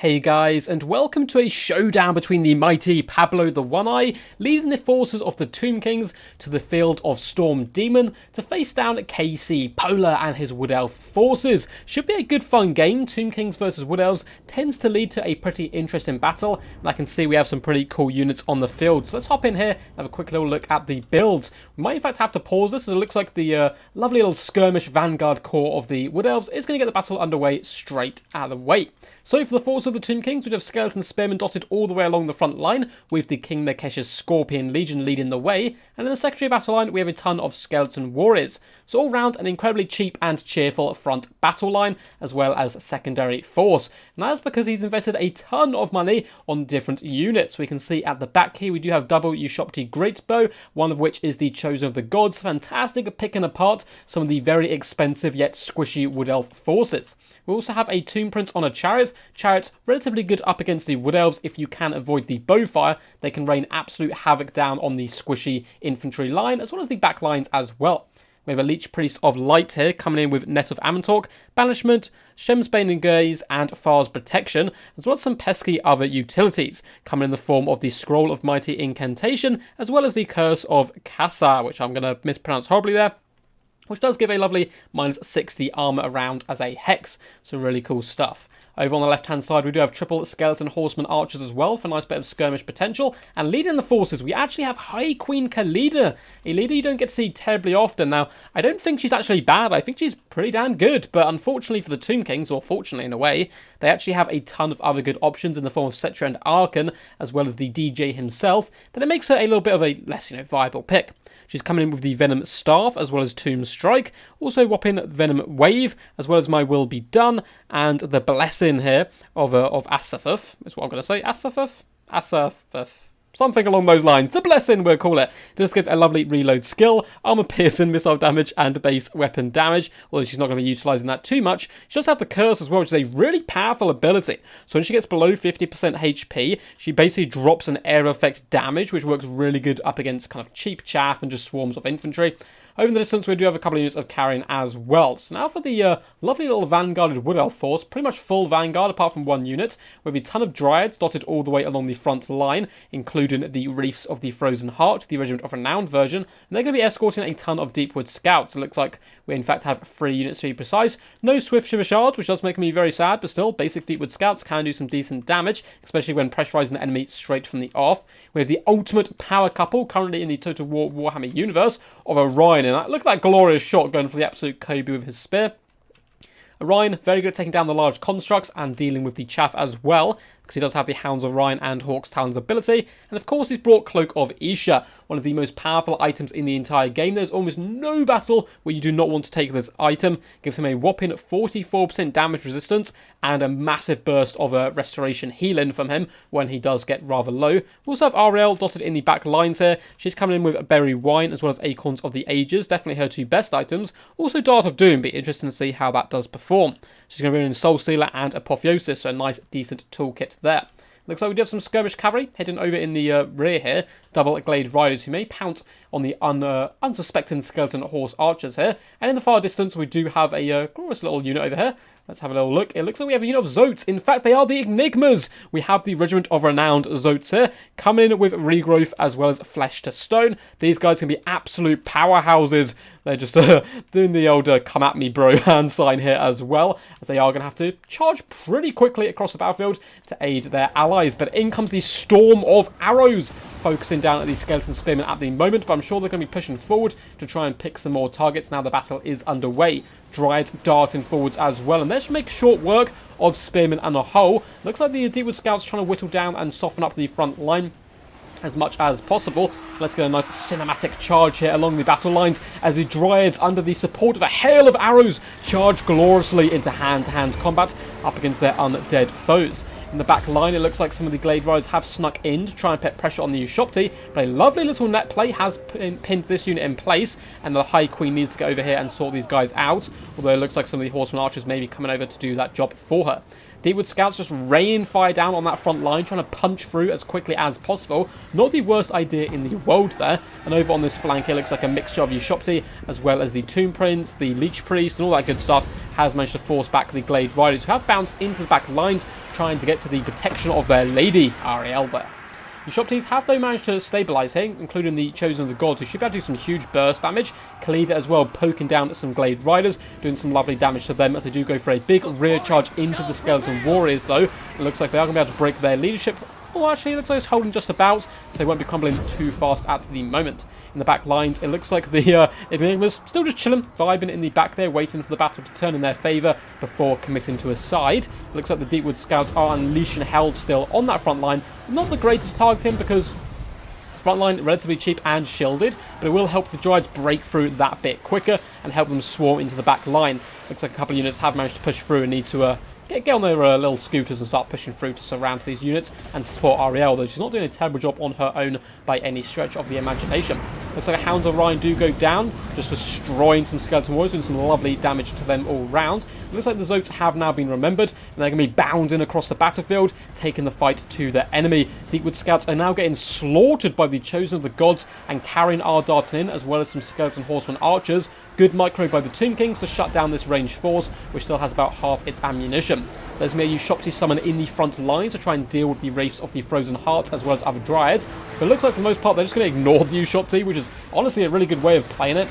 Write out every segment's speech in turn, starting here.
Hey guys, and welcome to a showdown between the mighty Pablo the One-Eye, leading the forces of the Tomb Kings to the field of Storm Demon to face down KC Polar and his Wood Elf forces. Should be a good fun game. Tomb Kings versus Wood Elves tends to lead to a pretty interesting battle, and I can see we have some pretty cool units on the field. So let's hop in here and have a quick little look at the builds. We might in fact have to pause this, as it looks like the lovely little skirmish vanguard corps of the Wood Elves is going to get the battle underway straight out of the way. So for the force of the Tomb Kings, we have Skeleton Spearmen dotted all the way along the front line, with the King Nekesh's Scorpion Legion leading the way, and in the secondary battle line we have a ton of Skeleton Warriors. So all round an incredibly cheap and cheerful front battle line, as well as secondary force. And that's because he's invested a ton of money on different units. We can see at the back here we do have double Ushopti Greatbow, one of which is the Chosen of the Gods. Fantastic at picking apart some of the very expensive yet squishy Wood Elf forces. We also have a Tomb Prince on a Chariot. Chariot's relatively good up against the Wood Elves if you can avoid the bowfire. They can rain absolute havoc down on the squishy infantry line, as well as the back lines as well. We have a Leech Priest of Light here, coming in with Net of Amantalk, Banishment, Shemsbane and Gaze, and Far's Protection, as well as some pesky other utilities, coming in the form of the Scroll of Mighty Incantation, as well as the Curse of Kassa, which I'm going to mispronounce horribly there, which does give a lovely minus 60 armor around as a hex, so really cool stuff. Over on the left-hand side, we do have triple Skeleton Horseman Archers as well for a nice bit of skirmish potential. And leading the forces, we actually have High Queen Khalida, a leader you don't get to see terribly often. Now, I don't think she's actually bad. I think she's pretty damn good. But unfortunately for the Tomb Kings, or fortunately in a way, they actually have a ton of other good options in the form of Cetra and Arkan, as well as the DJ himself, that it makes her a little bit of a less, viable pick. She's coming in with the Venom Staff, as well as Tomb Strike, also whopping Venom Wave, as well as My Will Be Done, and the Blessing here of Asaphoth, is what I'm going to say, Asaphoth, something along those lines. The Blessing, we'll call it. It does give a lovely reload skill, armor piercing, missile damage, and base weapon damage, although she's not going to be utilising that too much. She does have the Curse as well, which is a really powerful ability. So when she gets below 50% HP, she basically drops an air effect damage, which works really good up against kind of cheap chaff and just swarms of infantry. Over in the distance, we do have a couple of units of carrying as well. So now for the lovely little vanguarded Wood Elf force, pretty much full vanguard apart from one unit, with a ton of Dryads dotted all the way along the front line, including the Reefs of the Frozen Heart, the Regiment of Renowned version, and they're going to be escorting a ton of Deepwood Scouts. It looks like we in fact have 3 units to be precise. No Swift Shiver Shards, which does make me very sad, but still, basic Deepwood Scouts can do some decent damage, especially when pressurizing the enemy straight from the off. We have the ultimate power couple currently in the Total War Warhammer universe of Orion, and look at that glorious shot going for the absolute Kobe with his spear. Orion, very good at taking down the large constructs and dealing with the chaff as well, because he does have the Hounds of Orion and Hawk's Talons ability. And of course he's brought Cloak of Isha, one of the most powerful items in the entire game. There's almost no battle where you do not want to take this item. Gives him a whopping 44% damage resistance and a massive burst of restoration healing from him when he does get rather low. We also have Ariel dotted in the back lines here. She's coming in with Berry Wine as well as Acorns of the Ages. Definitely her 2 best items. Also Dart of Doom. Be interesting to see how that does perform. She's going to be in Soul Stealer and Apotheosis, so a nice decent toolkit there. Looks like we do have some skirmish cavalry heading over in the rear here. Double Glade Riders who may pounce on the unsuspecting Skeleton Horse Archers here. And in the far distance we do have a glorious little unit over here. Let's have a little look. It looks like we have a unit of Zotes. In fact, they are the Enigmas. We have the Regiment of Renowned Zotes here, coming in with Regrowth as well as Flesh to Stone. These guys can be absolute powerhouses. They're just doing the old come at me bro hand sign here as well, as they are going to have to charge pretty quickly across the battlefield to aid their allies. But in comes the Storm of Arrows, focusing down at the Skeleton Spearmen at the moment, but I'm sure they're going to be pushing forward to try and pick some more targets now the battle is underway. Dryads darting forwards as well, and they should make short work of Spearmen and a whole. Looks like the Deepwood Scouts trying to whittle down and soften up the front line as much as possible. Let's get a nice cinematic charge here along the battle lines as the Dryads, under the support of a hail of arrows, charge gloriously into hand-to-hand combat up against their undead foes. In the back line, it looks like some of the Glade Riders have snuck in to try and put pressure on the Ushopti, but a lovely little net play has pinned this unit in place, and the High Queen needs to get over here and sort these guys out, although it looks like some of the Horseman Archers may be coming over to do that job for her. Deepwood Scouts just rain fire down on that front line, trying to punch through as quickly as possible. Not the worst idea in the world there. And over on this flank, it looks like a mixture of Ushopti, as well as the Tomb Prince, the Leech Priest, and all that good stuff, has managed to force back the Glade Riders, who have bounced into the back lines, trying to get to the protection of their Lady Ariel there. The shop teams have though managed to stabilise here, including the Chosen of the Gods, who should be able to do some huge burst damage. Khalida as well, poking down at some Glade Riders, doing some lovely damage to them as they do go for a big rear charge into the Skeleton Warriors though. It looks like they are going to be able to break their leadership. Oh, actually, it looks like it's holding just about, so they won't be crumbling too fast at the moment. In the back lines, it looks like the Enigmas still just chilling, vibing in the back there, waiting for the battle to turn in their favour before committing to a side. It looks like the Deepwood Scouts are unleashing hell still on that front line. Not the greatest targeting because front line relatively cheap and shielded, but it will help the Dryades break through that bit quicker and help them swarm into the back line. Looks like a couple of units have managed to push through and need to get on their little scooters and start pushing through to surround these units and support Ariel, though she's not doing a terrible job on her own by any stretch of the imagination. Looks like a Hounds of Orion do go down, just destroying some Skeleton Warriors, doing some lovely damage to them all round. It looks like the Zotes have now been remembered, and they're going to be bounding across the battlefield, taking the fight to their enemy. Deepwood Scouts are now getting slaughtered by the Chosen of the Gods and carrying our darting in, as well as some Skeleton Horsemen archers. Good micro by the Tomb Kings to shut down this ranged force, which still has about half its ammunition. There's going to be a Shopti summon in the front lines to try and deal with the Wraiths of the Frozen Heart, as well as other Dryads. But it looks like for the most part they're just going to ignore the Shopti, which is honestly a really good way of playing it.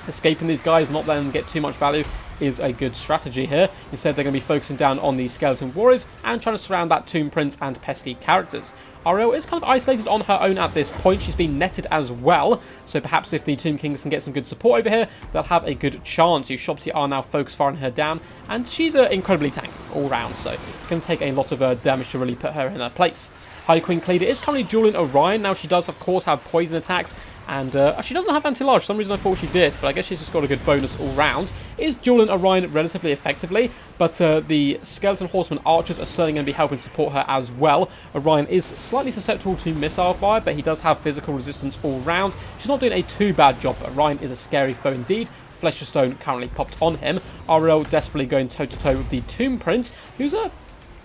Escaping these guys, not letting them get too much value, is a good strategy here. Instead, they're going to be focusing down on the Skeleton Warriors and trying to surround that Tomb Prince and pesky characters. Ariel is kind of isolated on her own at this point. She's been netted as well, so perhaps if the Tomb Kings can get some good support over here, they'll have a good chance. You Shopti are now focus firing her down, and she's incredibly tanky all round, so it's going to take a lot of damage to really put her in her place. High Queen Khalida is currently dueling Orion. Now she does, of course, have poison attacks, and she doesn't have anti-large. For some reason I thought she did, but I guess she's just got a good bonus all round. Is dueling Orion relatively effectively, but the Skeleton Horseman archers are certainly going to be helping support her as well. Orion is slightly susceptible to missile fire, but he does have physical resistance all round. She's not doing a too bad job, but Orion is a scary foe indeed. Flesh of Stone currently popped on him. Ariel desperately going toe-to-toe with the Tomb Prince, who's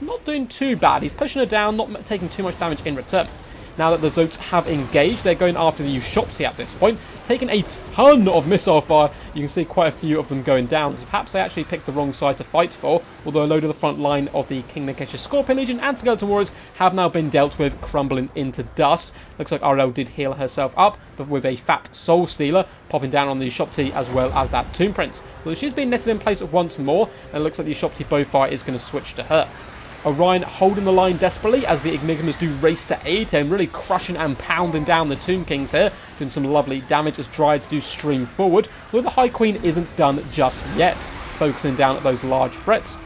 not doing too bad. He's pushing her down, not taking too much damage in return. Now that the Zotes have engaged, they're going after the Ushopti at this point, taking a ton of missile fire. You can see quite a few of them going down, so perhaps they actually picked the wrong side to fight for, although a load of the front line of the King Nikesh Scorpion Legion and Skeleton Warriors have now been dealt with, crumbling into dust. Looks like Ariel did heal herself up, but with a fat Soul Stealer popping down on the Ushopti as well as that Tomb Prince. So she's been netted in place once more, and it looks like the Ushopti bowfire is going to switch to her. Orion holding the line desperately as the Enigmas do race to aid him, really crushing and pounding down the Tomb Kings here, doing some lovely damage as Dryads do stream forward, although the High Queen isn't done just yet, focusing down at those large threats.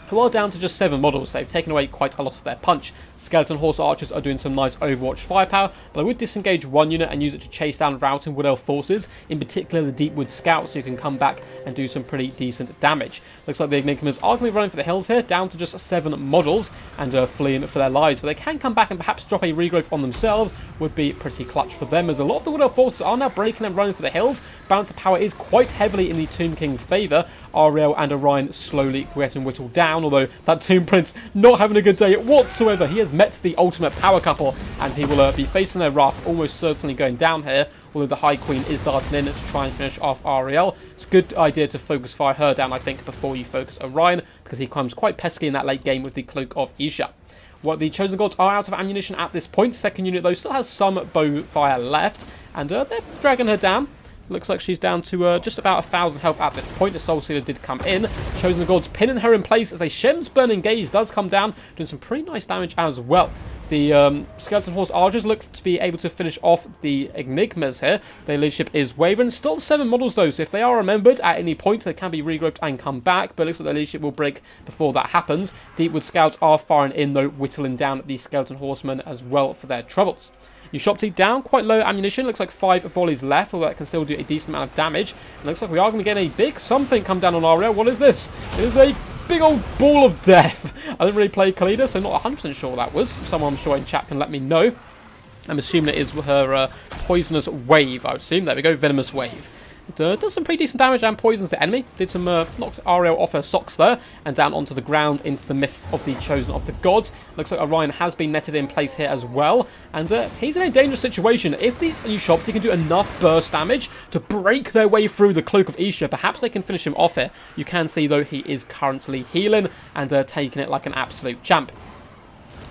Who are down to just 7 models. They've taken away quite a lot of their punch. Skeleton Horse Archers are doing some nice Overwatch firepower, but I would disengage one unit and use it to chase down routing Wood Elf forces, in particular the Deepwood Scouts, who can come back and do some pretty decent damage. Looks like the Enigmas are going to be running for the hills here, down to just 7 models, and fleeing for their lives, but they can come back and perhaps drop a regrowth on themselves. Would be pretty clutch for them, as a lot of the Wood Elf forces are now breaking and running for the hills. Balance of power is quite heavily in the Tomb King's favour. Ariel and Orion slowly getting whittled down, although that Tomb Prince not having a good day whatsoever. He has met the ultimate power couple, and he will be facing their wrath, almost certainly going down here, although the High Queen is darting in to try and finish off Ariel. It's a good idea to focus fire her down, I think, before you focus Orion, because he comes quite pesky in that late game with the Cloak of Isha. Well, the Chosen Gods are out of ammunition at this point. Second unit, though, still has some bow fire left, and they're dragging her down. Looks like she's down to just about 1,000 health at this point. The Soul Stealer did come in. Chosen Gods pinning her in place as a Shem's Burning Gaze does come down, doing some pretty nice damage as well. The Skeleton Horse Archers look to be able to finish off the Enigmas here. Their leadership is wavering. Still 7 models though, so if they are remembered at any point, they can be regrowth and come back, but it looks like their leadership will break before that happens. Deepwood Scouts are firing in though, whittling down the Skeleton Horsemen as well for their troubles. Ushopti down, quite low ammunition, looks like 5 volleys left, although that can still do a decent amount of damage. It looks like we are going to get a big something come down on Ariel. What is this? It is a big old ball of death. I didn't really play Khalida, so not 100% sure what that was. Someone I'm sure in chat can let me know. I'm assuming it is her poisonous wave, I would assume. There we go, venomous wave. Does some pretty decent damage and poisons the enemy. Did some knocked Ariel off her socks there and down onto the ground into the midst of the Chosen of the Gods. Looks like Orion has been netted in place here as well, and he's in a dangerous situation. If these Ushopti can do enough burst damage to break their way through the Cloak of Isha, perhaps they can finish him off here. You can see though he is currently healing and taking it like an absolute champ.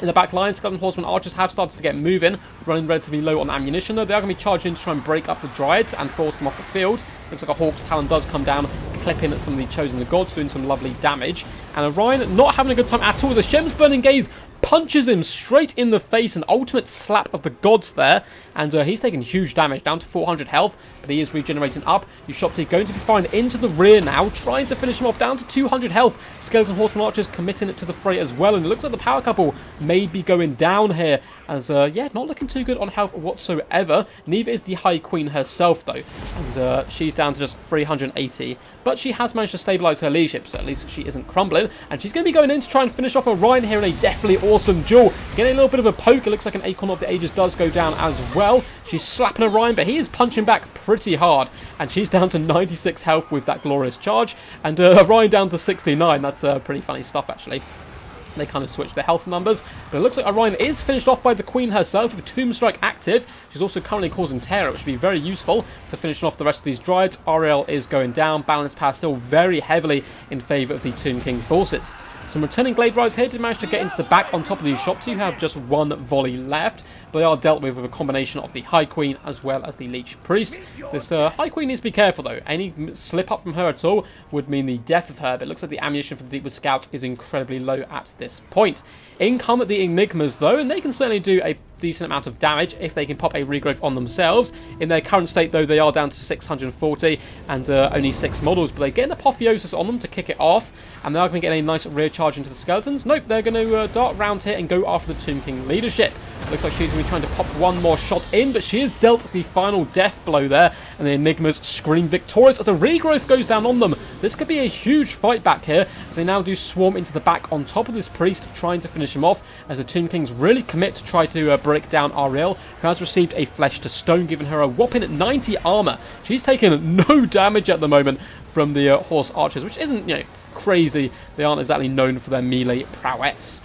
In the back line, Skeleton Horsemen Archers have started to get moving, running relatively low on ammunition though. They are going to be charging in to try and break up the Dryads and force them off the field. Looks like a Hawk's Talon does come down, clipping at some of the Chosen of the Gods, doing some lovely damage. And Orion not having a good time at all as the Shem's Burning Gaze punches him straight in the face, an ultimate slap of the gods there, and he's taking huge damage, down to 400 health, but he is regenerating up. Ushopti going to be firing into the rear now, trying to finish him off, down to 200 health. Skeleton Horseman Archers committing it to the fray as well, and it looks like the power couple may be going down here, as, yeah, not looking too good on health whatsoever. Neither is the High Queen herself, though, and she's down to just 380, but she has managed to stabilise her leadership, so at least she isn't crumbling, and she's going to be going in to try and finish off Orion here in a definitely awesome duel. Getting a little bit of a poke, it looks like an Acorn of the Ages does go down as well. She's slapping Orion, but he is punching back pretty hard, and she's down to 96 health with that glorious charge, and Orion down to 69. That's pretty funny stuff, actually. They kind of switch their health numbers, but it looks like Orion is finished off by the Queen herself with Tomb Strike active. She's also currently causing terror, which should be very useful to finish off the rest of these Dryads. Ariel is going down, balance power still very heavily in favour of the Tomb King forces. Some returning Glade Riders here did manage to get into the back on top of these Ushopti, who have just one volley left, but they are dealt with a combination of the High Queen as well as the Leech Priest. This High Queen needs to be careful though. Any slip up from her at all would mean the death of her, but it looks like the ammunition for the Deepwood Scouts is incredibly low at this point. In come at the Enigmas though, and they can certainly do a decent amount of damage if they can pop a regrowth on themselves. In their current state though, they are down to 640 and only 6 models, but they get an Apotheosis on them to kick it off, and they are going to get a nice rear charge into the Skeletons. Nope, they're going to dart round here and go after the Tomb King leadership. Looks like she's going to be trying to pop one more shot in, but she is dealt the final death blow there, and the Enigmas scream victorious as a regrowth goes down on them. This could be a huge fight back here, as they now do swarm into the back on top of this priest, trying to finish him off, as the Tomb Kings really commit to try to break down Ariel, who has received a Flesh to Stone, giving her a whopping 90 armor. She's taking no damage at the moment from the Horse Archers, which isn't, you know, crazy. They aren't exactly known for their melee prowess.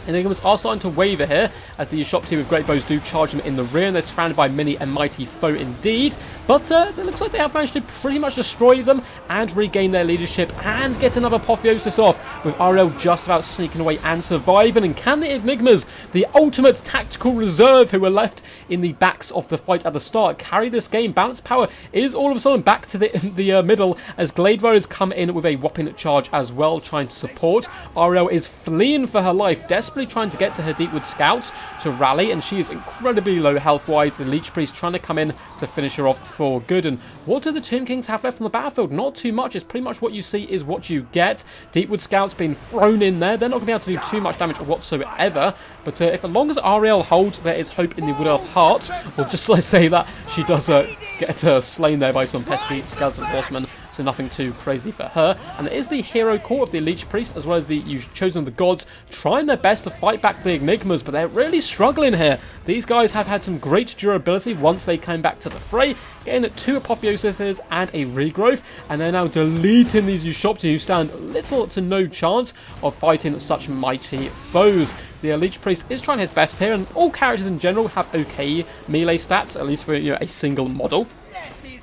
Enigmas are starting to waver here, as the Ushopti with great bows do charge them in the rear, and they're surrounded by many a mighty foe indeed. But it looks like they have managed to pretty much destroy them and regain their leadership and get another Apotheosis off, with Ariel just about sneaking away and surviving. And can the Enigmas, the ultimate tactical reserve who were left in the backs of the fight at the start, carry this game? Balance power is all of a sudden back to the middle, as Glade Riders come in with a whopping charge as well, trying to support. Ariel is fleeing for her life, desperately trying to get to her Deepwood Scouts to rally, and she is incredibly low health-wise. The Leech Priest trying to come in to finish her off for good. And what do the Tomb Kings have left on the battlefield? Not too much. It's pretty much what you see is what you get. Deepwood Scouts being thrown in there. They're not going to be able to do too much damage whatsoever. But if as long as Ariel holds, there is hope in the Wood Elf heart. Or just as I say that, she does get slain there by some pesky skeleton horsemen. So nothing too crazy for her. And it is the hero core of the Leech Priest, as well as the Chosen of the Gods, trying their best to fight back the Enigmas, but they're really struggling here. These guys have had some great durability once they came back to the fray, getting 2 Apotheoses and a regrowth, and they're now deleting these Ushopti, who stand little to no chance of fighting such mighty foes. The Leech Priest is trying his best here, and all characters in general have okay melee stats, at least for a single model.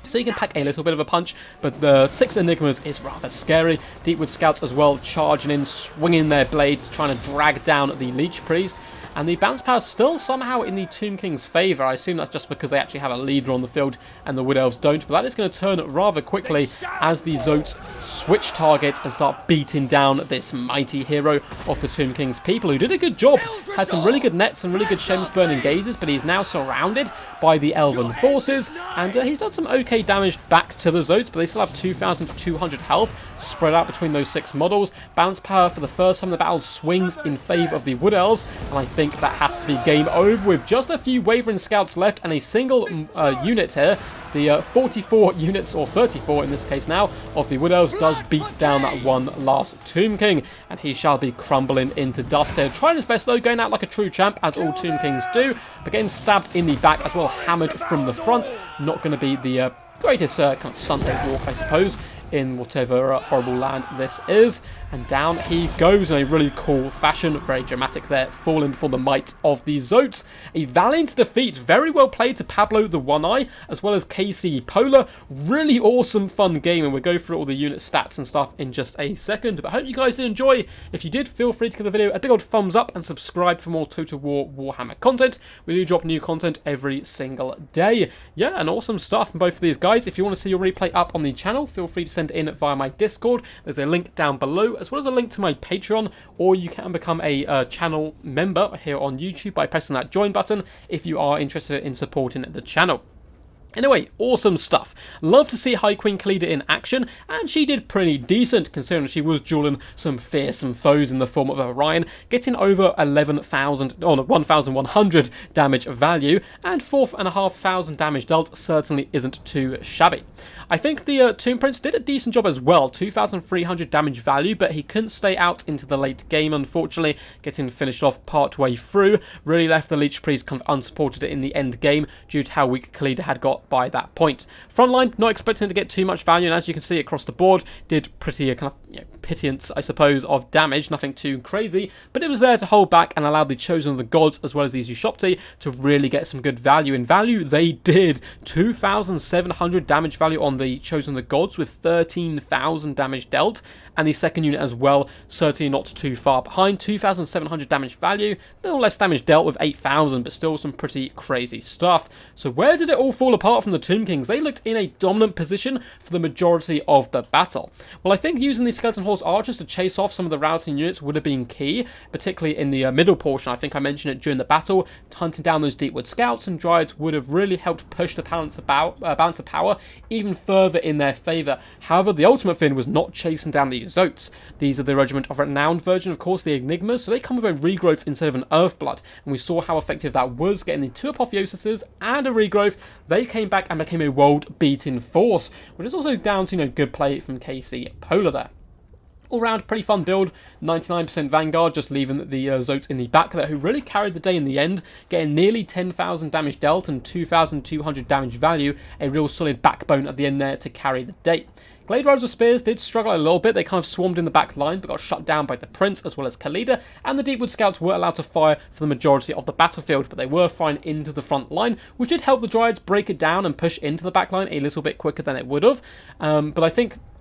So you can pack a little bit of a punch, but the 6 Enigmas is rather scary. Deepwood Scouts as well, charging in, swinging their blades, trying to drag down the Leech Priest. And the bounce power is still somehow in the Tomb King's favour. I assume that's just because they actually have a leader on the field and the Wood Elves don't. But that is going to turn rather quickly as the Zotes switch targets and start beating down this mighty hero of the Tomb King's people, who did a good job. Had some really good nets and really good Shem's Burning Gazes, but he's now surrounded by the Elven forces. And he's done some okay damage back to the Zotes, but they still have 2,200 health spread out between those 6 models. Bounce power for the first time in the battle swings in favour of the Wood Elves, and I think that has to be game over with just a few wavering scouts left and a single unit here. The 44 units, or 34 in this case now, of the Wood Elves does beat down that one last Tomb King, and he shall be crumbling into dust here. Trying his best though, going out like a true champ, as all Tomb Kings do, but getting stabbed in the back as well, hammered from the front. Not going to be the greatest kind of Sunday walk, I suppose, in whatever horrible land this is. And down he goes in a really cool fashion, very dramatic there, falling before the might of the Zotes. A valiant defeat, very well played to Pablo the One-Eye, as well as KC Polar. Really awesome, fun game, and we'll go through all the unit stats and stuff in just a second. But I hope you guys did enjoy. If you did, feel free to give the video a big old thumbs up and subscribe for more Total War Warhammer content. We do drop new content every single day. Yeah, and awesome stuff from both of these guys. If you want to see your replay up on the channel, feel free to send it in via my Discord. There's a link down below, as well as a link to my Patreon, or you can become a channel member here on YouTube by pressing that join button if you are interested in supporting the channel. Anyway, awesome stuff. Love to see High Queen Khalida in action, and she did pretty decent considering she was dueling some fearsome foes in the form of Orion, getting over 1,100 damage value, and 4,500 damage dealt certainly isn't too shabby. I think the Tomb Prince did a decent job as well, 2,300 damage value, but he couldn't stay out into the late game, unfortunately, getting finished off part way through. Really left the Leech Priest kind of unsupported in the end game due to how weak Khalida had got by that point. Frontline, not expecting to get too much value, and as you can see across the board, did pretty kind of pittance, I suppose, of damage, nothing too crazy, but it was there to hold back and allow the Chosen of the Gods, as well as these Ushopti, to really get some good value. In value, they did 2,700 damage value on the Chosen of the Gods with 13,000 damage dealt, and the second unit as well, certainly not too far behind, 2,700 damage value, a little less damage dealt with 8,000, but still some pretty crazy stuff. So where did it all fall apart from the Tomb Kings? They looked in a dominant position for the majority of the battle. Well, I think using the Skeleton Horse Archers to chase off some of the routing units would have been key, particularly in the middle portion. I think I mentioned it during the battle, hunting down those Deepwood Scouts and Dryads would have really helped push the balance of power even further in their favour. However, the ultimate thing was not chasing down these Zotes. These are the regiment of renowned version, of course, the Enigmas, so they come with a regrowth instead of an Earthblood, and we saw how effective that was, getting the 2 Apotheosises and a regrowth. They came back and became a world-beating force, which is also down to good play from KC Polar there. All round, pretty fun build, 99% Vanguard, just leaving the Zotes in the back there, who really carried the day in the end, getting nearly 10,000 damage dealt and 2,200 damage value, a real solid backbone at the end there to carry the day. Glade Riders with Spears did struggle a little bit. They kind of swarmed in the back line, but got shut down by the Prince as well as Khalida, and the Deepwood Scouts were allowed to fire for the majority of the battlefield, but they were fine into the front line, which did help the Dryads break it down and push into the back line a little bit quicker than it would have. But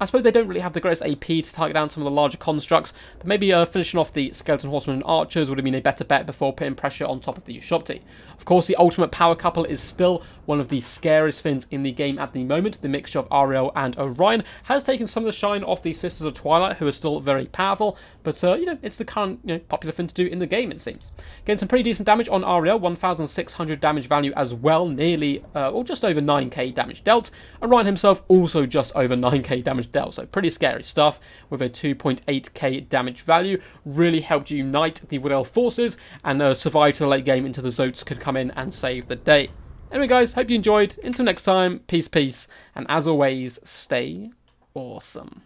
I suppose they don't really have the greatest AP to target down some of the larger constructs, but maybe finishing off the Skeleton Horsemen and Archers would have been a better bet before putting pressure on top of the Ushopti. Of course, the ultimate power couple is still one of the scariest things in the game at the moment. The mixture of Ariel and Orion has taken some of the shine off the Sisters of Twilight, who are still very powerful, but it's the current popular thing to do in the game, it seems. Getting some pretty decent damage on Ariel, 1,600 damage value as well, nearly or just over 9k damage dealt. Orion himself also just over 9k damage dealt, so pretty scary stuff with a 2.8k damage value. Really helped unite the Wood Elf forces and survive to the late game until the Zotes could come in and save the day. Anyway guys, hope you enjoyed. Until next time, peace, and as always, stay awesome.